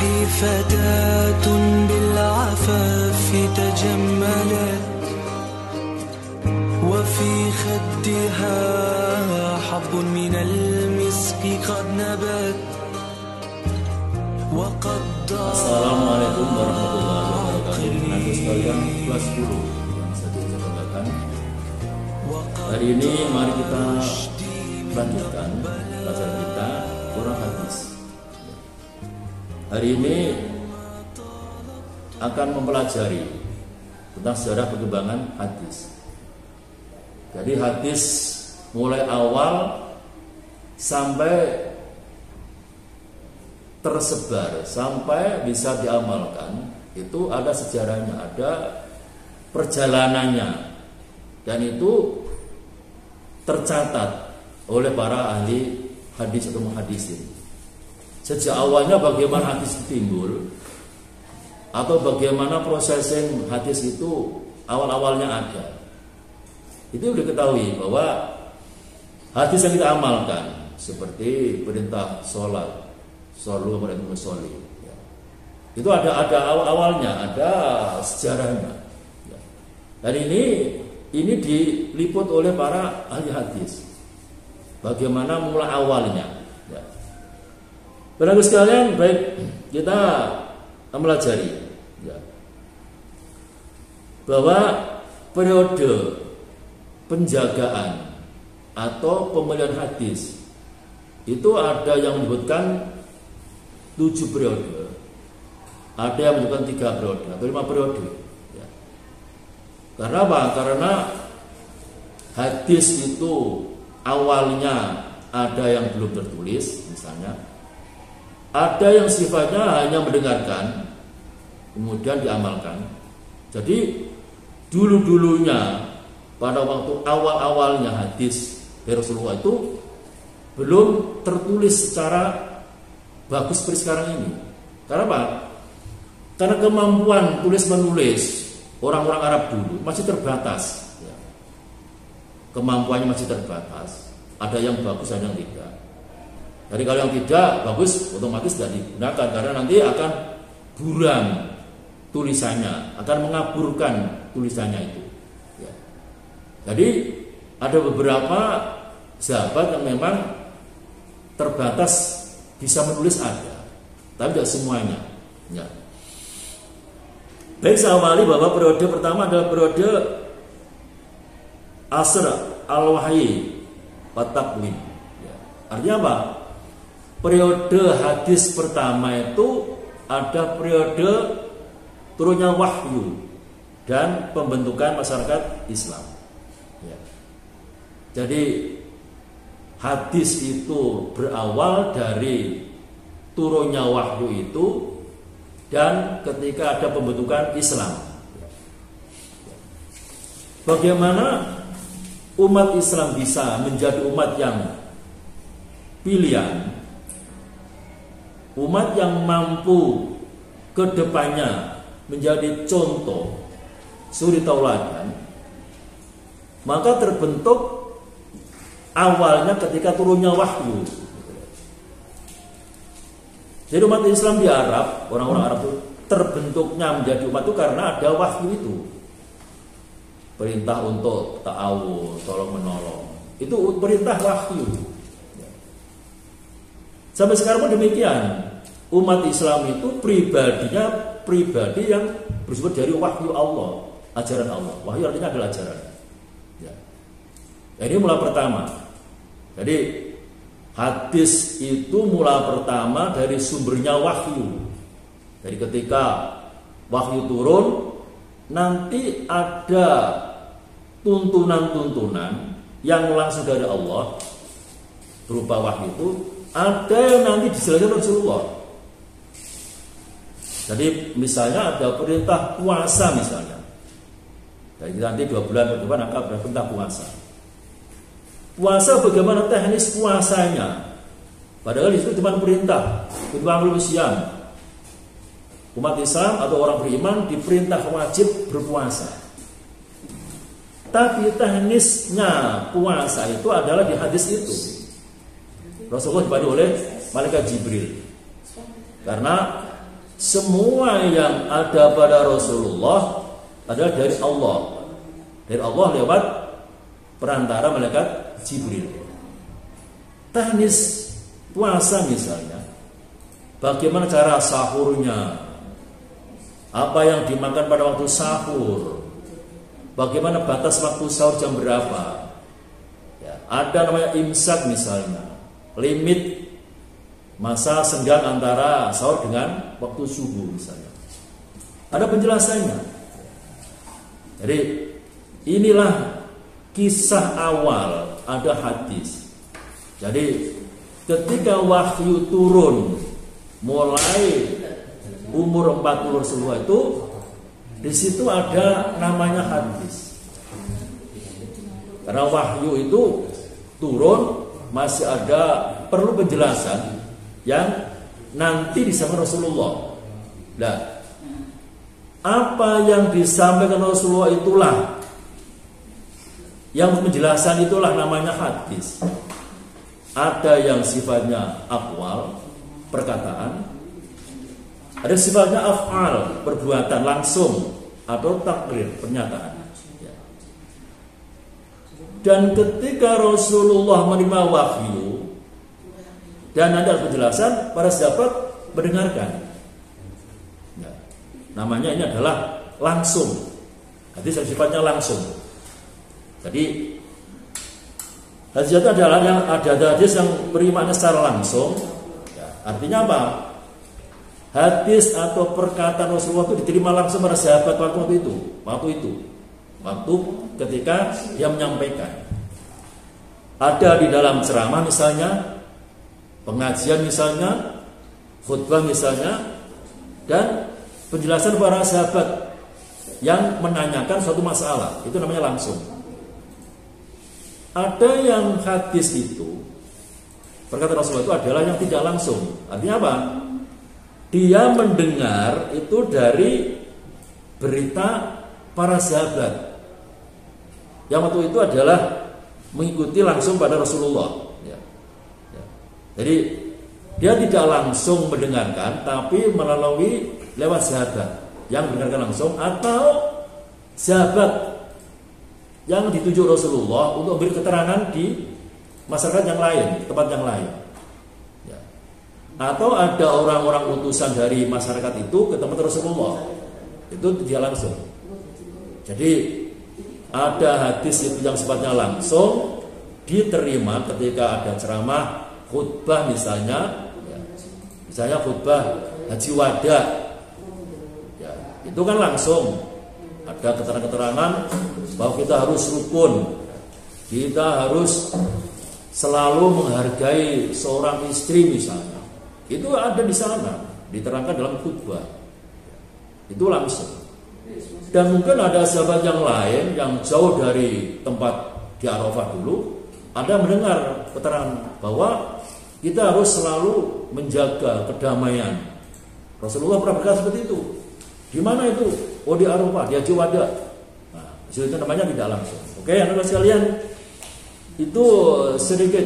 روحي فتاة بالعفاف تجملت وفي خدها حب من المسك قد نبت وقد Assalamualaikum warahmatullahi wabarakatuh. Nanti sekalian kelas 10 yang saya banggakan. Hari ini mari kita lanjutkan pelajaran kita Quran hadis. Hari ini akan mempelajari tentang sejarah perkembangan hadis. Jadi hadis mulai awal sampai tersebar sampai bisa diamalkan itu ada sejarahnya, ada perjalanannya, dan itu tercatat oleh para ahli hadis atau muhaddisin. Sejak awalnya bagaimana hadis timbul atau bagaimana prosesing hadis itu awal-awalnya ada. Itu diketahui bahwa hadis yang kita amalkan seperti perintah sholat, Sallu ala Musolli, ya. Itu ada awal-awalnya, ada sejarahnya, ya. Dan ini diliput oleh para ahli hadis. Bagaimana mulai awalnya, ya. Bapak sekalian, baik kita mempelajari, ya, bahwa periode penjagaan atau pemilihan hadis itu ada yang menyebutkan 7 periode, ada yang menyebutkan 3 periode atau 5 periode, ya. Karena apa? Karena hadis itu awalnya ada yang belum tertulis, misalnya ada yang sifatnya hanya mendengarkan kemudian diamalkan. Jadi dulu-dulunya pada waktu awal-awalnya hadis dari Rasulullah itu belum tertulis secara bagus seperti sekarang ini. Karena apa? Karena kemampuan tulis-menulis orang-orang Arab dulu masih terbatas, ya. Kemampuannya masih terbatas. Ada yang bagus, ada yang tidak. Jadi kalau yang tidak bagus otomatis tidak digunakan karena nanti akan buram tulisannya, akan mengaburkan tulisannya itu, ya. Jadi ada beberapa sahabat yang memang terbatas bisa menulis ada, tapi tidak semuanya, ya. Baik, saya awali bahwa periode pertama adalah periode Asr al-Wahyi wa Taqwim, ya. Artinya apa? Periode hadis pertama itu ada periode turunnya wahyu dan pembentukan masyarakat Islam, ya. Jadi hadis itu berawal dari turunnya wahyu itu dan ketika ada pembentukan Islam. Bagaimana umat Islam bisa menjadi umat yang pilihan, umat yang mampu ke depannya menjadi contoh suri tauladan, maka terbentuk awalnya ketika turunnya wahyu. Jadi umat Islam di Arab, orang-orang Arab itu terbentuknya menjadi umat itu karena ada wahyu itu. Perintah untuk ta'awun, tolong menolong, itu perintah wahyu. Sampai sekarang pun demikian. Umat Islam itu pribadinya pribadi yang bersumber dari wahyu Allah, ajaran Allah. Wahyu artinya adalah ajaran, ya. Ini mula pertama. Jadi hadis itu mula pertama dari sumbernya wahyu. Jadi ketika wahyu turun, nanti ada tuntunan-tuntunan yang langsung dari Allah berupa wahyu itu, ada yang nanti dijelaskan Rasulullah. Jadi misalnya ada perintah puasa misalnya. Jadi nanti 2 bulan ke depan akan ada perintah puasa. Puasa bagaimana teknis puasanya? Padahal itu cuma perintah. Kutiba siam. Umat Islam atau orang beriman diperintah wajib berpuasa. Tapi teknisnya puasa itu adalah di hadis itu. Rasulullah dipandu oleh malaikat Jibril. Karena semua yang ada pada Rasulullah adalah dari Allah. Dari Allah lewat perantara malaikat Jibril. Teknis puasa misalnya, bagaimana cara sahurnya, apa yang dimakan pada waktu sahur, bagaimana batas waktu sahur jam berapa, ya, ada namanya imsak misalnya, limit masa senggang antara sahur dengan waktu subuh misalnya, ada penjelasannya. Jadi inilah kisah awal, ada hadis. Jadi ketika wahyu turun mulai umur 40 Rasulullah itu, di situ ada namanya hadis. Karena wahyu itu turun masih ada perlu penjelasan yang nanti disampaikan Rasulullah. Nah, apa yang disampaikan Rasulullah itulah yang penjelasan, itulah namanya hadis. Ada yang sifatnya aqwal, perkataan, ada sifatnya af'al, perbuatan langsung, atau takrir, pernyataan. Dan ketika Rasulullah menerima wahyu dan ada penjelasan, para sahabat mendengarkan. Ya, namanya ini adalah langsung. Hadis yang sifatnya langsung. Jadi hadis itu adalah yang ada hadis yang berimakna secara langsung. Ya, artinya apa? Hadis atau perkataan Rasulullah itu diterima langsung pada sahabat waktu ketika dia menyampaikan. Ada di dalam ceramah misalnya, pengajian misalnya, khutbah misalnya, dan penjelasan para sahabat yang menanyakan suatu masalah, itu namanya langsung. Ada yang hadis itu, perkataan Rasulullah itu adalah yang tidak langsung. Artinya apa? Dia mendengar itu dari berita para sahabat yang waktu itu adalah mengikuti langsung pada Rasulullah. Ya. Ya. Jadi dia tidak langsung mendengarkan, tapi melalui lewat sahabat yang mendengarkan langsung, atau sahabat yang ditunjuk Rasulullah untuk beri keterangan di masyarakat yang lain, tempat yang lain. Ya. Atau ada orang-orang utusan dari masyarakat itu ke tempat Rasulullah, itu dia langsung. Jadi ada hadis itu yang sifatnya langsung diterima ketika ada ceramah, khutbah misalnya, ya. Misalnya khutbah haji wada, ya, itu kan langsung ada keterangan-keterangan bahwa kita harus rukun, kita harus selalu menghargai seorang istri misalnya. Itu ada di sana, diterangkan dalam khutbah. Itu langsung. Dan mungkin ada sahabat yang lain yang jauh dari tempat di Arafah dulu, ada mendengar keterangan bahwa kita harus selalu menjaga kedamaian. Rasulullah pernah berkata seperti itu. Di mana itu? Oh, di Arafah, di Haji Wada. Nah, itu namanya tidak langsung. Oke, anak-anak sekalian, itu sedikit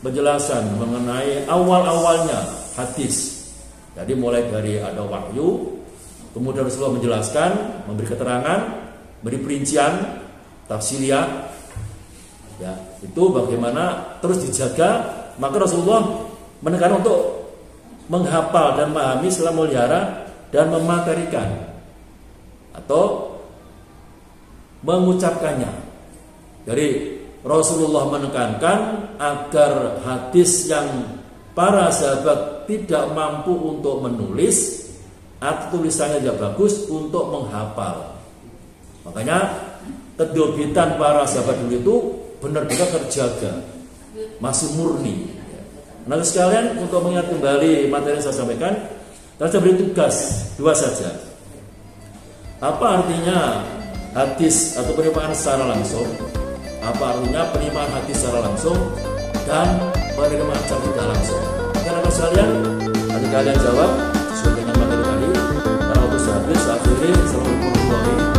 penjelasan mengenai awal-awalnya hadis. Jadi mulai dari ada wahyu, kemudian Rasulullah menjelaskan, memberi keterangan, beri perincian, tafsiriyah, ya, itu bagaimana terus dijaga. Maka Rasulullah menekan untuk menghafal dan memahami, setelah memelihara dan mematerikan atau mengucapkannya. Jadi Rasulullah menekankan agar hadis yang para sahabat tidak mampu untuk menulis atau tulisannya tidak bagus, untuk menghafal. Makanya kedobitan para sahabat dulu itu benar-benar terjaga, masih murni. Nah sekalian, untuk mengingat kembali materi yang saya sampaikan, saya beri tugas dua saja. Apa artinya hadis atau penerimaan secara langsung? Apa artinya penerimaan hadis secara langsung dan penerimaan secara tidak langsung? Karena sekalian, nanti kalian jawab sesuai dengan materi tadi. Karena waktu habis, akhirnya Assalamualaikum warahmatullahi wabarakatuh.